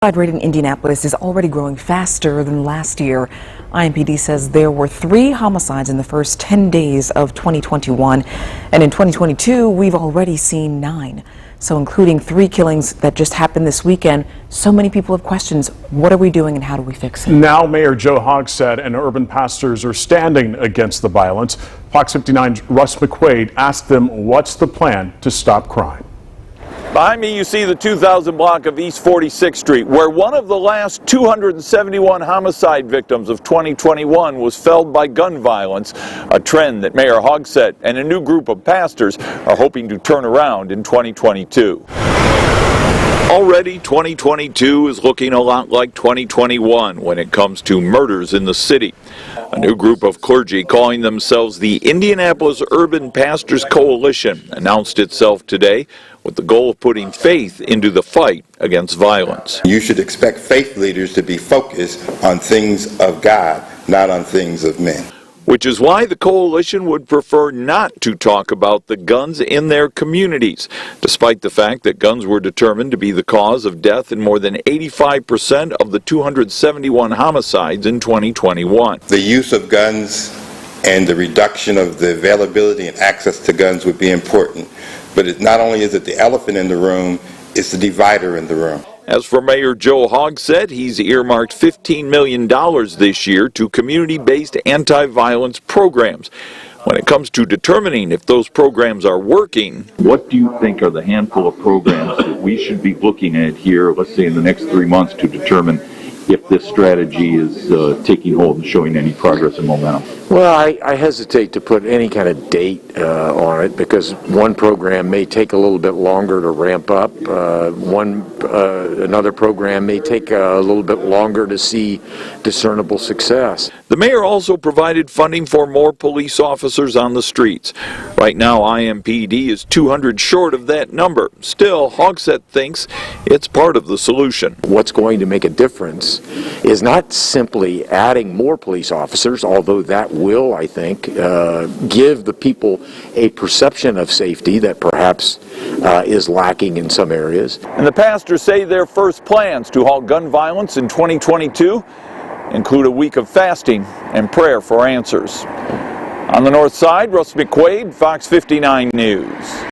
Homicide rate in Indianapolis is already growing faster than last year. IMPD says there were 3 homicides in the first 10 days of 2021, and in 2022 we've already seen 9. So including 3 killings that just happened this weekend, so many people have questions. What are we doing and how do we fix it? Now Mayor Joe Hogsett and urban pastors are standing against the violence. Fox 59's Russ McQuaid asked them what's the plan to stop crime. Behind me you see the 2000 block of East 46th Street, where one of the last 271 homicide victims of 2021 was felled by gun violence, a trend that Mayor Hogsett and a new group of pastors are hoping to turn around in 2022. Already 2022 is looking a lot like 2021 when it comes to murders in the city. A new group of clergy calling themselves the Indianapolis Urban Pastors Coalition announced itself today with the goal of putting faith into the fight against violence. You should expect faith leaders to be focused on things of God, not on things of men. Which is why the coalition would prefer not to talk about the guns in their communities, despite the fact that guns were determined to be the cause of death in more than 85% of the 271 homicides in 2021. The use of guns and the reduction of the availability and access to guns would be important, but not only is it the elephant in the room, it's the divider in the room. As for Mayor Joe Hogsett, he's earmarked $15 million this year to community-based anti-violence programs. When it comes to determining if those programs are working, what do you think are the handful of programs that we should be looking at here, let's say in the next 3 months, to determine if this strategy is taking hold and showing any progress and momentum? Well, I hesitate to put any kind of date on it because one program may take a little bit longer to ramp up. Another program may take a little bit longer to see discernible success. The mayor also provided funding for more police officers on the streets. Right now, IMPD is 200 short of that number. Still, Hogsett thinks it's part of the solution. What's going to make a difference is not simply adding more police officers, although that will, I think, give the people a perception of safety that perhaps is lacking in some areas. And the pastors say their first plans to halt gun violence in 2022 include a week of fasting and prayer for answers. On the north side, Russ McQuaid, Fox 59 News.